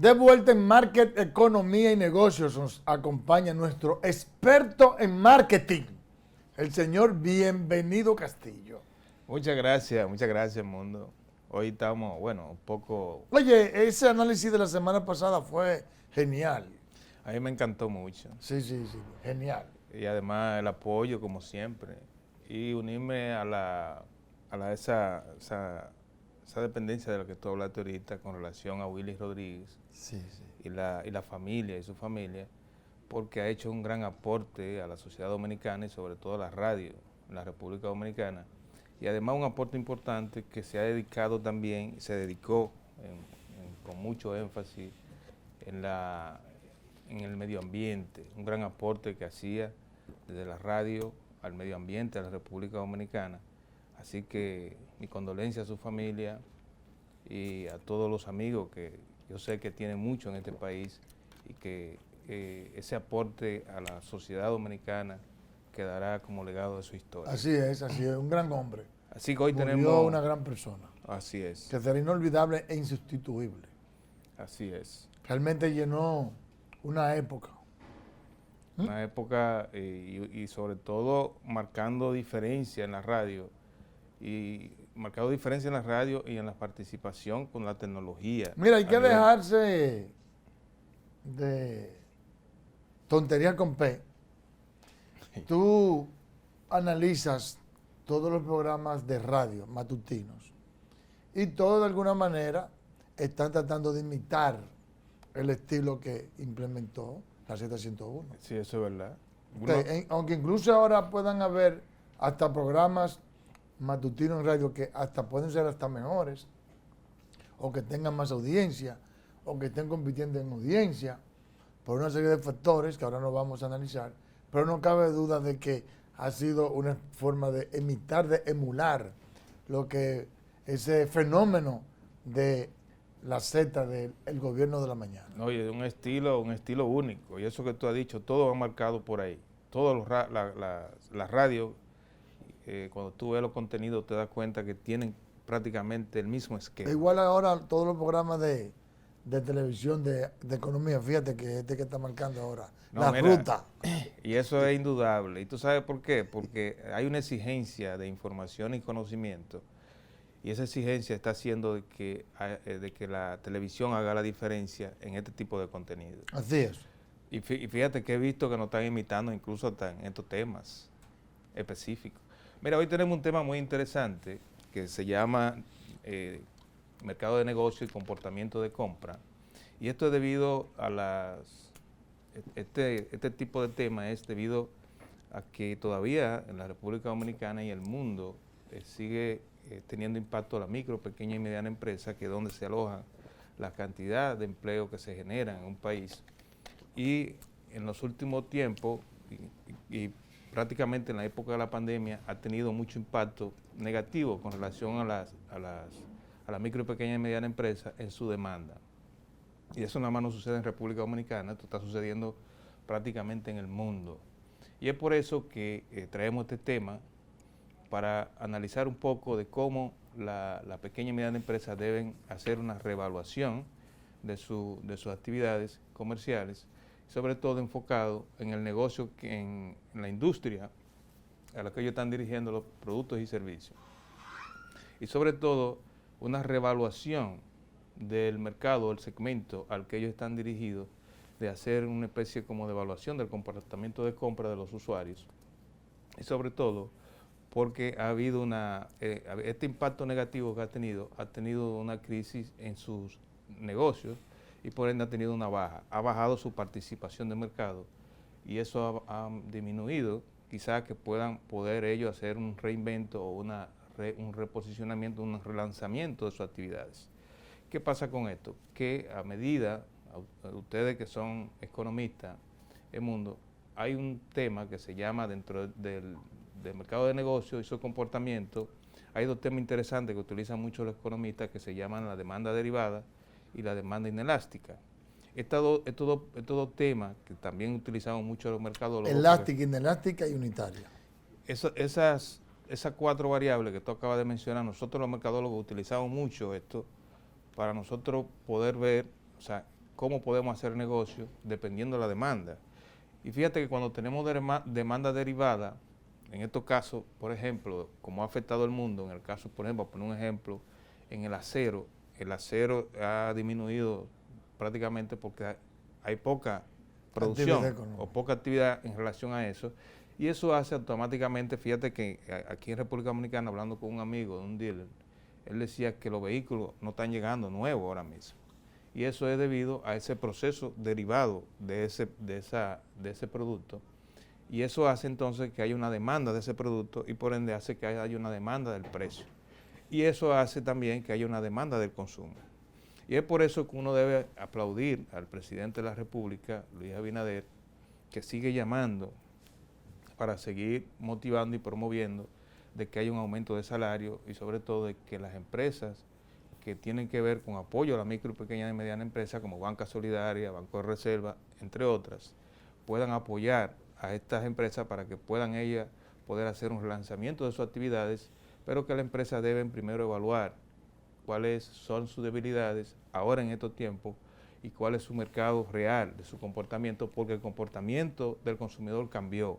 De vuelta en Market, Economía y Negocios nos acompaña nuestro experto en marketing, el señor Bienvenido Castillo. Muchas gracias, mundo. Hoy estamos, bueno, un poco... Oye, ese análisis de la semana pasada fue genial. A mí me encantó mucho. Sí, genial. Y además el apoyo, como siempre. Y unirme a esa dependencia de la que tú hablaste ahorita con relación a Willy Rodríguez. Sí. Y la familia y su familia, porque ha hecho un gran aporte a la sociedad dominicana y sobre todo a la radio en la República Dominicana. Y además un aporte importante que se ha dedicado también, se dedicó con mucho énfasis en el medio ambiente, un gran aporte que hacía desde la radio al medio ambiente de la República Dominicana. Así que mi condolencia a su familia y a todos los amigos que yo sé que tienen mucho en este país y que ese aporte a la sociedad dominicana quedará como legado de su historia. Así es, un gran hombre. Así que hoy Murió tenemos... una gran persona. Así es. Que será inolvidable e insustituible. Así es. Realmente llenó una época. Una época y sobre todo marcando diferencia en la radio y en la participación con la tecnología. Mira, hay que dejarse de tontería con P. Tú analizas todos los programas de radio matutinos y todos de alguna manera están tratando de imitar el estilo que implementó la Z101. Sí, eso es verdad. Aunque incluso ahora puedan haber hasta programas matutinos en radio que hasta pueden ser hasta mejores, o que tengan más audiencia, o que estén compitiendo en audiencia, por una serie de factores que ahora no vamos a analizar, pero no cabe duda de que ha sido una forma de imitar, de emular lo que ese fenómeno de la Z del gobierno de la mañana. Oye, un estilo único, y eso que tú has dicho, todo va marcado por ahí. Todas las radios, cuando tú ves los contenidos te das cuenta que tienen prácticamente el mismo esquema. Igual ahora todos los programas de televisión de economía, fíjate que que está marcando ahora, ruta. Y eso es indudable. ¿Y tú sabes por qué? Porque hay una exigencia de información y conocimiento, y esa exigencia está haciendo de que la televisión haga la diferencia en este tipo de contenido. Así es. Y fíjate que he visto que nos están imitando incluso hasta en estos temas específicos. Mira, hoy tenemos un tema muy interesante que se llama mercado de negocio y comportamiento de compra. Y esto es debido a este tipo de tema es debido a que todavía en la República Dominicana y el mundo sigue teniendo impacto la micro, pequeña y mediana empresa, que es donde se aloja la cantidad de empleo que se genera en un país. Y en los últimos tiempos, y prácticamente en la época de la pandemia, ha tenido mucho impacto negativo con relación a la micro, pequeña y mediana empresa en su demanda. Y eso nada más no sucede en República Dominicana, esto está sucediendo prácticamente en el mundo. Y es por eso que traemos este tema para analizar un poco de cómo la pequeña y mediana empresa deben hacer una reevaluación de sus actividades comerciales, sobre todo enfocado en el negocio, en la industria a la que ellos están dirigiendo los productos y servicios. Y sobre todo una reevaluación del mercado, del segmento al que ellos están dirigidos, de hacer una especie como de evaluación del comportamiento de compra de los usuarios. Y sobre todo porque ha habido este impacto negativo que ha tenido una crisis en sus negocios y por ende ha tenido una baja. Ha bajado su participación de mercado y eso ha disminuido, quizás que puedan poder ellos hacer un reinvento o un reposicionamiento, un relanzamiento de sus actividades. ¿Qué pasa con esto? Que a medida, ustedes que son economistas en mundo, hay un tema que se llama dentro del mercado de negocios y su comportamiento, hay dos temas interesantes que utilizan mucho los economistas que se llaman la demanda derivada y la demanda inelástica. Estos dos temas que también utilizamos mucho los mercadólogos. Elástica, inelástica y unitaria. Esas 4 variables que tú acabas de mencionar, nosotros los mercadólogos utilizamos mucho esto para nosotros poder ver, o sea, cómo podemos hacer negocio dependiendo de la demanda. Y fíjate que cuando tenemos demanda derivada, en estos casos, por ejemplo, como ha afectado el mundo, en el caso, por ejemplo, poner un ejemplo, en el acero ha disminuido prácticamente porque hay poca producción o poca actividad en relación a eso, y eso hace automáticamente, fíjate que aquí en República Dominicana, hablando con un amigo de un dealer, él decía que los vehículos no están llegando nuevos ahora mismo, y eso es debido a ese proceso derivado de ese producto, y eso hace entonces que haya una demanda de ese producto y por ende hace que haya una demanda del precio, y eso hace también que haya una demanda del consumo. Y es por eso que uno debe aplaudir al presidente de la República, Luis Abinader, que sigue llamando para seguir motivando y promoviendo de que haya un aumento de salario y sobre todo de que las empresas que tienen que ver con apoyo a la micro, pequeña y mediana empresa, como Banca Solidaria, Banco de Reserva, entre otras, puedan apoyar a estas empresas para que puedan ellas poder hacer un relanzamiento de sus actividades, pero que las empresas deben primero evaluar cuáles son sus debilidades ahora en estos tiempos y cuál es su mercado real de su comportamiento, porque el comportamiento del consumidor cambió.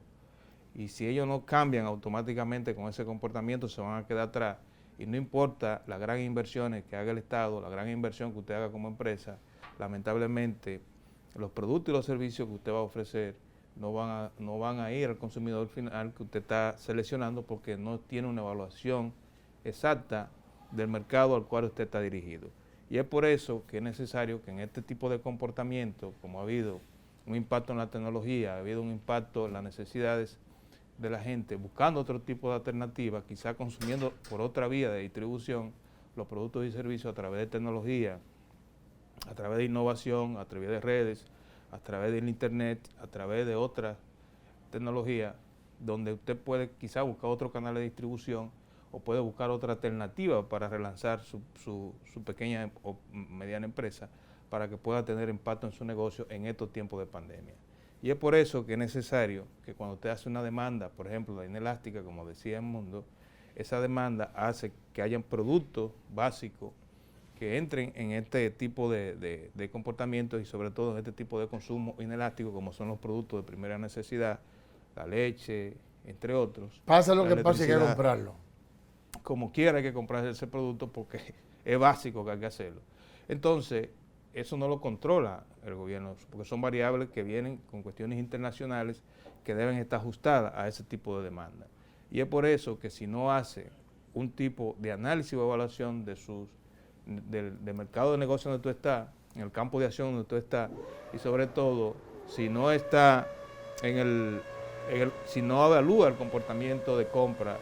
Y si ellos no cambian automáticamente con ese comportamiento, se van a quedar atrás. Y no importa las grandes inversiones que haga el Estado, la gran inversión que usted haga como empresa, lamentablemente los productos y los servicios que usted va a ofrecer no van a ir al consumidor final que usted está seleccionando porque no tiene una evaluación exacta del mercado al cual usted está dirigido. Y es por eso que es necesario que en este tipo de comportamiento, como ha habido un impacto en la tecnología, ha habido un impacto en las necesidades de la gente, buscando otro tipo de alternativas, quizá consumiendo por otra vía de distribución los productos y servicios a través de tecnología, a través de innovación, a través de redes, a través del internet, a través de otras tecnologías, donde usted puede quizá buscar otro canal de distribución o puede buscar otra alternativa para relanzar su pequeña o mediana empresa para que pueda tener impacto en su negocio en estos tiempos de pandemia. Y es por eso que es necesario que cuando usted hace una demanda, por ejemplo, la inelástica, como decía el mundo, esa demanda hace que hayan productos básicos que entren en este tipo de comportamientos y sobre todo en este tipo de consumo inelástico, como son los productos de primera necesidad, la leche, entre otros. Pasa lo que pasa, hay que comprarlo. Como quiera hay que comprar ese producto porque es básico que hay que hacerlo. Entonces, eso no lo controla el gobierno, porque son variables que vienen con cuestiones internacionales que deben estar ajustadas a ese tipo de demanda. Y es por eso que si no hace un tipo de análisis o evaluación del mercado de negocio donde tú estás, en el campo de acción donde tú estás, y sobre todo, si no está si no evalúa el comportamiento de compra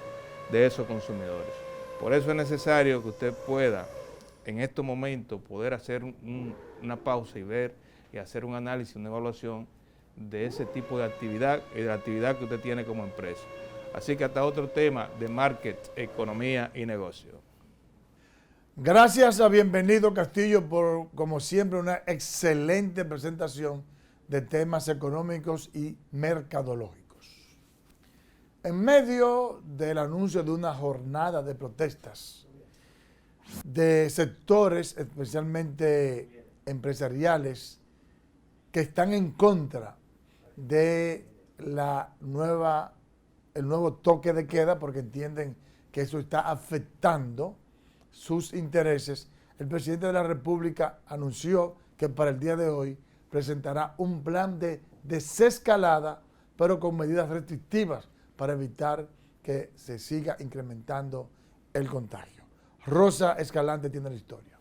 de esos consumidores. Por eso es necesario que usted pueda, en estos momentos, poder hacer una pausa y ver y hacer un análisis, una evaluación de ese tipo de actividad y de la actividad que usted tiene como empresa. Así que hasta otro tema de market, economía y negocio. Gracias a Bienvenido Castillo por, como siempre, una excelente presentación de temas económicos y mercadológicos. En medio del anuncio de una jornada de protestas de sectores, especialmente empresariales, que están en contra de el nuevo toque de queda, porque entienden que eso está afectando sus intereses, el presidente de la República anunció que para el día de hoy presentará un plan de desescalada, pero con medidas restrictivas para evitar que se siga incrementando el contagio. Rosa Escalante tiene la historia.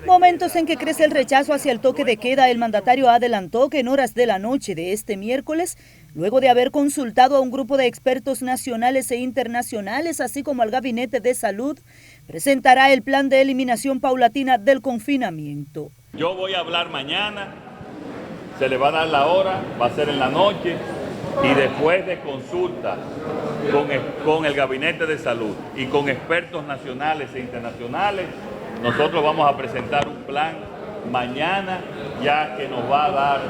Momentos en que crece el rechazo hacia el toque de queda, el mandatario adelantó que en horas de la noche de este miércoles, luego de haber consultado a un grupo de expertos nacionales e internacionales, así como al Gabinete de Salud, presentará el plan de eliminación paulatina del confinamiento. Yo voy a hablar mañana, se le va a dar la hora, va a ser en la noche, y después de consulta con el Gabinete de Salud y con expertos nacionales e internacionales, nosotros vamos a presentar un plan mañana ya que nos va a dar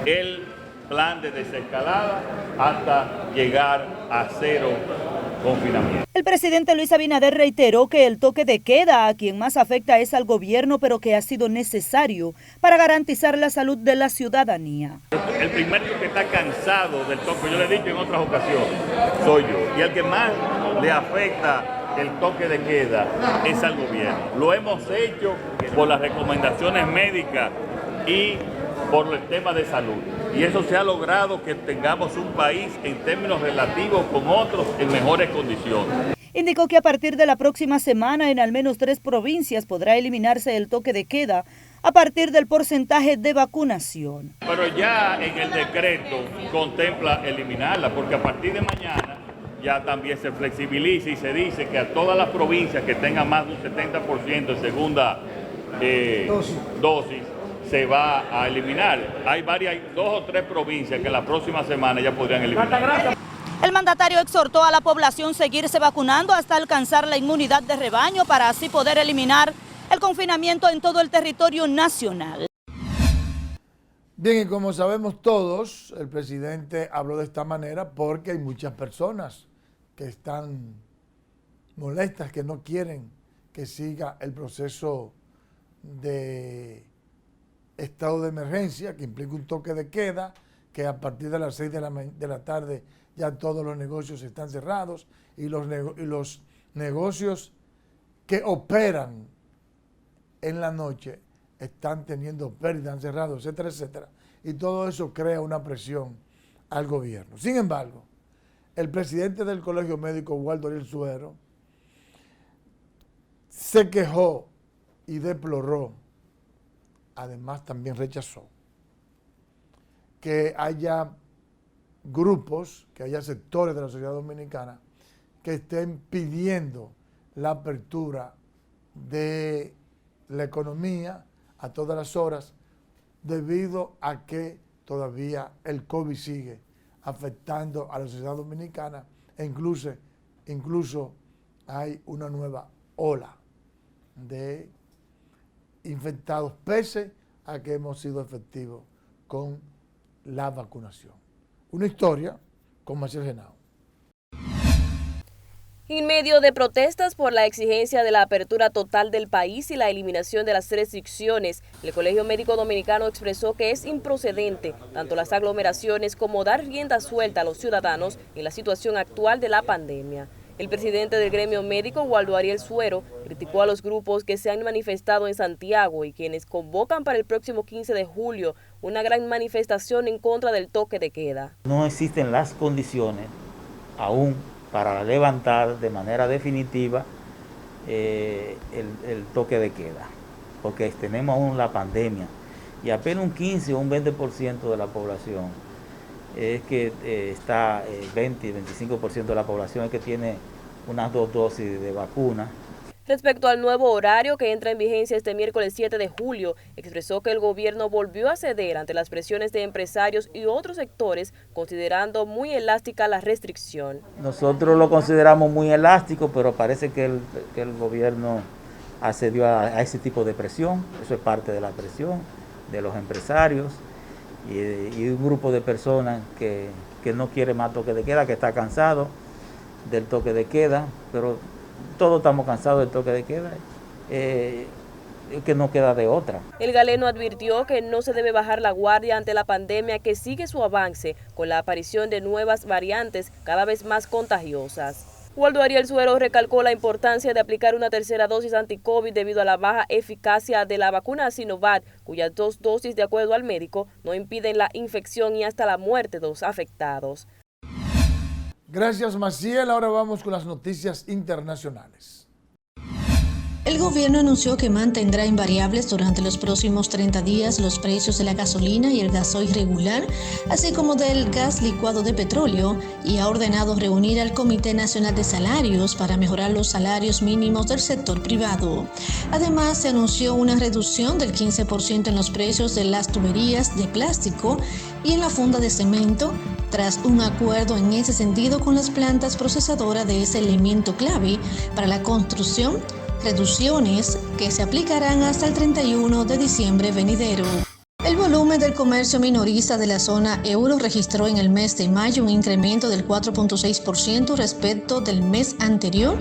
el plan de desescalada hasta llegar a cero confinamiento. El presidente Luis Abinader reiteró que el toque de queda a quien más afecta es al gobierno, pero que ha sido necesario para garantizar la salud de la ciudadanía. El primero que está cansado del toque, yo le he dicho en otras ocasiones, soy yo. Y el que más le afecta el toque de queda es al gobierno. Lo hemos hecho por las recomendaciones médicas y por el tema de salud. Y eso se ha logrado que tengamos un país en términos relativos con otros en mejores condiciones. Indicó que a partir de la próxima semana en al menos 3 provincias podrá eliminarse el toque de queda a partir del porcentaje de vacunación. Pero ya en el decreto contempla eliminarla, porque a partir de mañana ya también se flexibiliza y se dice que a todas las provincias que tengan más de un 70% de segunda dosis se va a eliminar. Hay 2 o 3 provincias que la próxima semana ya podrían eliminar. El mandatario exhortó a la población a seguirse vacunando hasta alcanzar la inmunidad de rebaño para así poder eliminar el confinamiento en todo el territorio nacional. Bien, y como sabemos todos, el presidente habló de esta manera porque hay muchas personas que están molestas, que no quieren que siga el proceso de estado de emergencia, que implica un toque de queda, que a partir de las 6 de la tarde ya todos los negocios están cerrados y los negocios que operan en la noche están teniendo pérdidas, cerrados, etcétera, etcétera. Y todo eso crea una presión al gobierno. Sin embargo, el presidente del Colegio Médico, Waldo Ariel Suero, se quejó y deploró, además también rechazó, que haya grupos, que haya sectores de la sociedad dominicana que estén pidiendo la apertura de la economía a todas las horas debido a que todavía el COVID sigue afectando a la sociedad dominicana e incluso hay una nueva ola de infectados pese a que hemos sido efectivos con la vacunación. Una historia con Maciel Genao. En medio de protestas por la exigencia de la apertura total del país y la eliminación de las restricciones, el Colegio Médico Dominicano expresó que es improcedente tanto las aglomeraciones como dar rienda suelta a los ciudadanos en la situación actual de la pandemia. El presidente del gremio médico, Waldo Ariel Suero, criticó a los grupos que se han manifestado en Santiago y quienes convocan para el próximo 15 de julio una gran manifestación en contra del toque de queda. No existen las condiciones aún para levantar de manera definitiva el toque de queda, porque tenemos aún la pandemia y apenas un 15 o un 20% de la población es que está 20 y 25% de la población es que tiene unas 2 dosis de vacuna. Respecto al nuevo horario que entra en vigencia este miércoles 7 de julio, expresó que el gobierno volvió a ceder ante las presiones de empresarios y otros sectores, considerando muy elástica la restricción. Nosotros lo consideramos muy elástico, pero parece que el gobierno accedió a ese tipo de presión. Eso es parte de la presión de los empresarios y un grupo de personas que no quiere más toque de queda, que está cansado del toque de queda, pero todos estamos cansados del toque de queda, que no queda de otra. El galeno advirtió que no se debe bajar la guardia ante la pandemia que sigue su avance con la aparición de nuevas variantes cada vez más contagiosas. Waldo Ariel Suero recalcó la importancia de aplicar una tercera dosis anti-COVID debido a la baja eficacia de la vacuna Sinovac, cuyas 2 dosis, de acuerdo al médico, no impiden la infección y hasta la muerte de los afectados. Gracias, Maciel. Ahora vamos con las noticias internacionales. El gobierno anunció que mantendrá invariables durante los próximos 30 días los precios de la gasolina y el gasoil regular, así como del gas licuado de petróleo, y ha ordenado reunir al Comité Nacional de Salarios para mejorar los salarios mínimos del sector privado. Además, se anunció una reducción del 15% en los precios de las tuberías de plástico y en la funda de cemento, tras un acuerdo en ese sentido con las plantas procesadoras de ese elemento clave para la construcción, reducciones que se aplicarán hasta el 31 de diciembre venidero. El El volumen del comercio minorista de la zona euro registró en el mes de mayo un incremento del 4.6% respecto del mes anterior,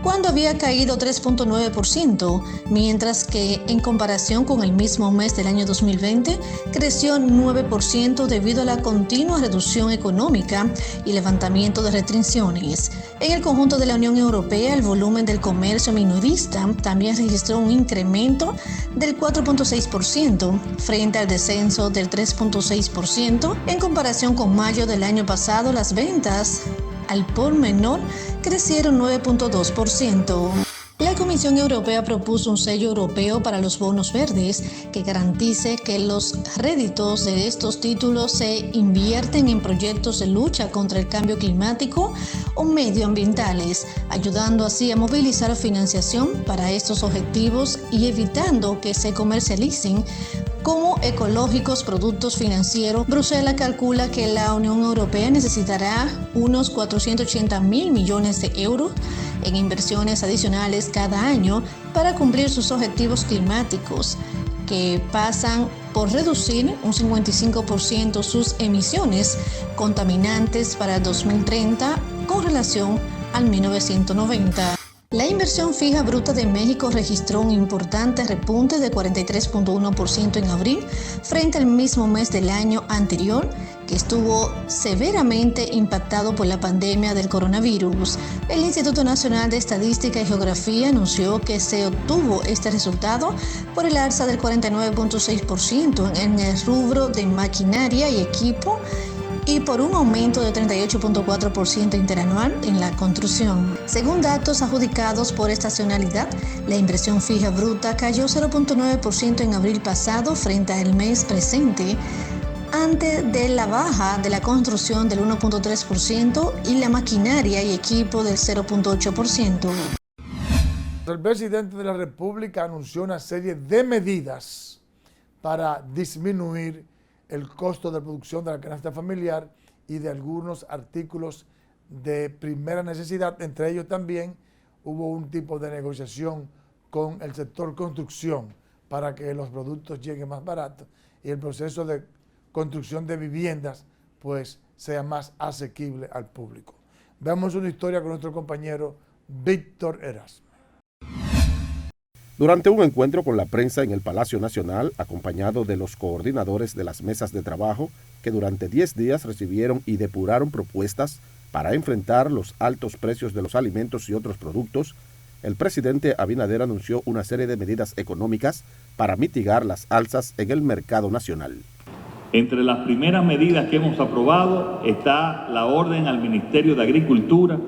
cuando había caído 3.9%, mientras que en comparación con el mismo mes del año 2020 creció 9% debido a la continua reducción económica y levantamiento de restricciones. En el conjunto de la Unión Europea, el volumen del comercio minorista también registró un incremento del 4.6% frente al descenso del 3.6%. En comparación con mayo del año pasado, las ventas al por menor crecieron 9.2%. La Comisión Europea propuso un sello europeo para los bonos verdes que garantice que los réditos de estos títulos se invierten en proyectos de lucha contra el cambio climático o medioambientales, ayudando así a movilizar financiación para estos objetivos y evitando que se comercialicen como ecológicos productos financieros. Bruselas calcula que la Unión Europea necesitará unos 480.000 millones de euros en inversiones adicionales cada año para cumplir sus objetivos climáticos, que pasan por reducir un 55% sus emisiones contaminantes para 2030 con relación al 1990. La inversión fija bruta de México registró un importante repunte de 43.1% en abril frente al mismo mes del año anterior, que estuvo severamente impactado por la pandemia del coronavirus. El Instituto Nacional de Estadística y Geografía anunció que se obtuvo este resultado por el alza del 49.6% en el rubro de maquinaria y equipo y por un aumento de 38.4% interanual en la construcción. Según datos adjudicados por estacionalidad, la inversión fija bruta cayó 0.9% en abril pasado frente al mes presente, antes de la baja de la construcción del 1.3% y la maquinaria y equipo del 0.8%. El presidente de la República anunció una serie de medidas para disminuir el costo de producción de la canasta familiar y de algunos artículos de primera necesidad. Entre ellos también hubo un tipo de negociación con el sector construcción para que los productos lleguen más baratos y el proceso de construcción de viviendas pues sea más asequible al público. Veamos una historia con nuestro compañero Víctor Erasmo. Durante un encuentro con la prensa en el Palacio Nacional, acompañado de los coordinadores de las mesas de trabajo, que durante 10 días recibieron y depuraron propuestas para enfrentar los altos precios de los alimentos y otros productos, el presidente Abinader anunció una serie de medidas económicas para mitigar las alzas en el mercado nacional. Entre las primeras medidas que hemos aprobado está la orden al Ministerio de Agricultura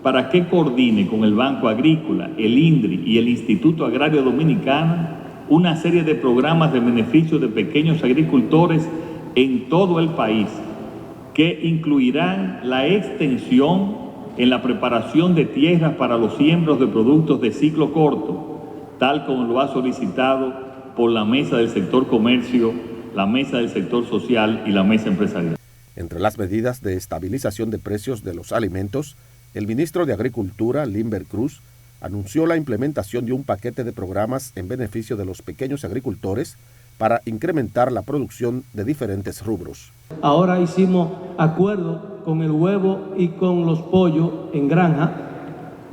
para que coordine con el Banco Agrícola, el INDRI y el Instituto Agrario Dominicano una serie de programas de beneficio de pequeños agricultores en todo el país, que incluirán la extensión en la preparación de tierras para los siembros de productos de ciclo corto, tal como lo ha solicitado por la Mesa del Sector Comercio, la Mesa del Sector Social y la Mesa Empresarial. Entre las medidas de estabilización de precios de los alimentos, el ministro de Agricultura, Limber Cruz, anunció la implementación de un paquete de programas en beneficio de los pequeños agricultores para incrementar la producción de diferentes rubros. Ahora hicimos acuerdo con el huevo y con los pollos en granja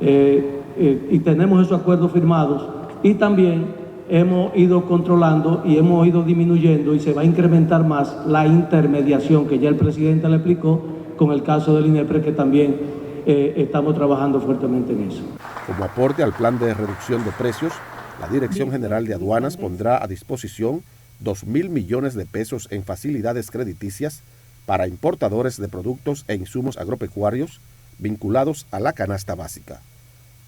y tenemos esos acuerdos firmados y también hemos ido controlando y hemos ido disminuyendo y se va a incrementar más la intermediación que ya el presidente le explicó con el caso del INEPRE, que también estamos trabajando fuertemente en eso. Como aporte al plan de reducción de precios, la Dirección General de Aduanas pondrá a disposición 2.000 millones de pesos en facilidades crediticias para importadores de productos e insumos agropecuarios vinculados a la canasta básica,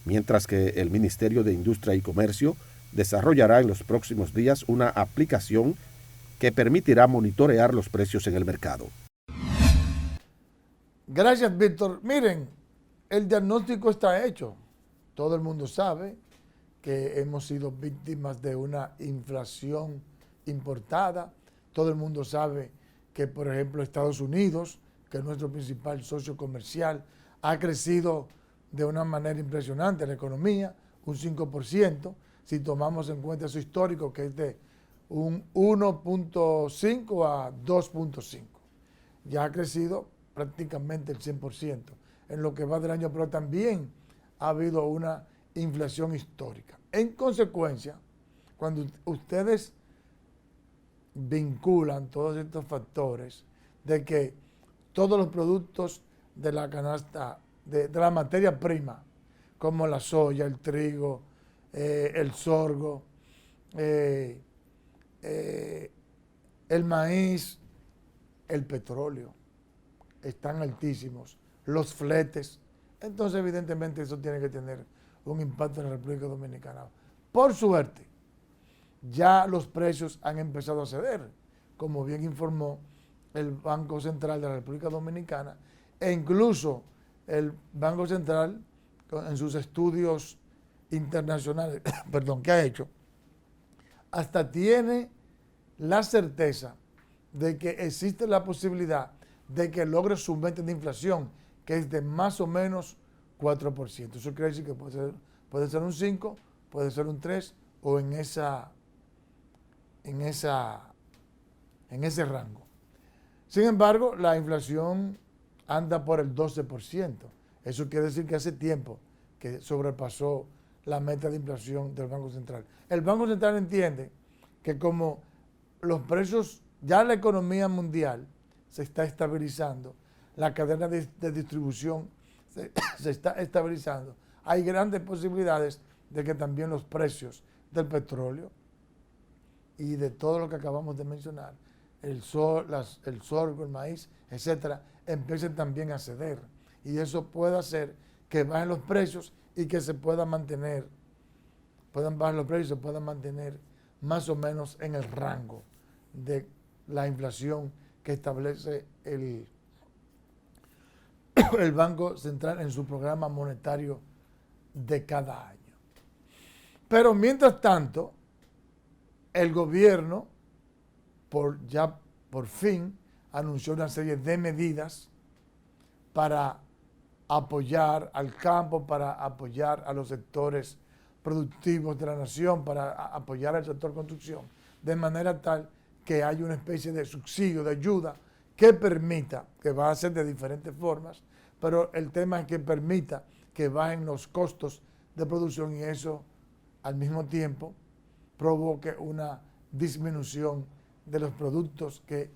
mientras que el Ministerio de Industria y Comercio desarrollará en los próximos días una aplicación que permitirá monitorear los precios en el mercado. Gracias, Víctor. Miren, el diagnóstico está hecho. Todo el mundo sabe que hemos sido víctimas de una inflación importada. Todo el mundo sabe que, por ejemplo, Estados Unidos, que es nuestro principal socio comercial, ha crecido de una manera impresionante la economía, un 5%, si tomamos en cuenta su histórico, que es de un 1.5 a 2.5. Ya ha crecido prácticamente el 100% en lo que va del año, pero también ha habido una inflación histórica. En consecuencia, cuando ustedes vinculan todos estos factores de que todos los productos de la canasta, de la materia prima, como la soya, el trigo, el sorgo, el maíz, el petróleo, están altísimos, los fletes, entonces evidentemente eso tiene que tener un impacto en la República Dominicana. Por suerte, ya los precios han empezado a ceder, como bien informó el Banco Central de la República Dominicana, e incluso el Banco Central, en sus estudios internacionales, que ha hecho, hasta tiene la certeza de que existe la posibilidad de que logre su meta de inflación, que es de más o menos 4%. Eso quiere decir que puede ser un 5, puede ser un 3 o en ese rango. Sin embargo, la inflación anda por el 12%. Eso quiere decir que hace tiempo que sobrepasó la meta de inflación del Banco Central. El Banco Central entiende que como los precios, ya la economía mundial se está estabilizando, la cadena de distribución se está estabilizando, hay grandes posibilidades de que también los precios del petróleo y de todo lo que acabamos de mencionar, el sorgo, el maíz, etcétera, empiecen también a ceder. Y eso puede hacer que bajen los precios y que se puedan mantener, puedan bajar los precios y se puedan mantener más o menos en el rango de la inflación que establece el Banco Central en su programa monetario de cada año. Pero mientras tanto, el gobierno por fin anunció una serie de medidas para apoyar al campo, para apoyar a los sectores productivos de la nación, para apoyar al sector construcción, de manera tal que haya una especie de subsidio, de ayuda, que permita, que va a ser de diferentes formas, pero el tema es que permita que bajen los costos de producción y eso al mismo tiempo provoque una disminución de los productos que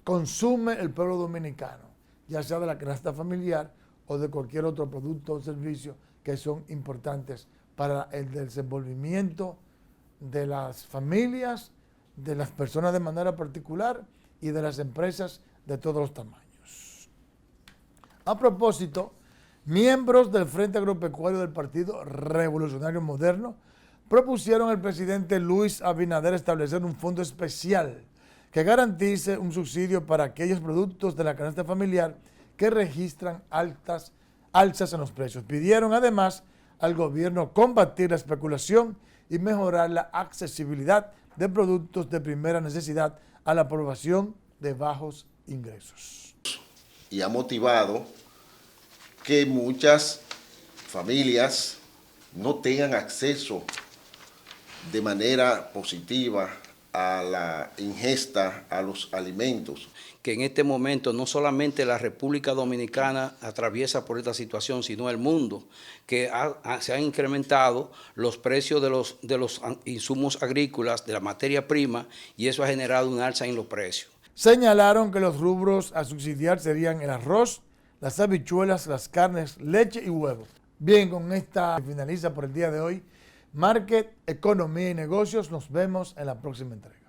consume el pueblo dominicano, ya sea de la canasta familiar o de cualquier otro producto o servicio que son importantes para el desenvolvimiento de las familias, de las personas de manera particular y de las empresas de todos los tamaños. A propósito, miembros del Frente Agropecuario del Partido Revolucionario Moderno propusieron al presidente Luis Abinader establecer un fondo especial que garantice un subsidio para aquellos productos de la canasta familiar que registran alzas en los precios. Pidieron además al gobierno combatir la especulación y mejorar la accesibilidad de productos de primera necesidad a la población de bajos ingresos. Y ha motivado que muchas familias no tengan acceso de manera positiva a la ingesta, a los alimentos. Que en este momento no solamente la República Dominicana atraviesa por esta situación, sino el mundo, que se han incrementado los precios de los insumos agrícolas, de la materia prima, y eso ha generado un alza en los precios. Señalaron que los rubros a subsidiar serían el arroz, las habichuelas, las carnes, leche y huevos. Bien, con esta finaliza por el día de hoy Market, Economía y Negocios. Nos vemos en la próxima entrega.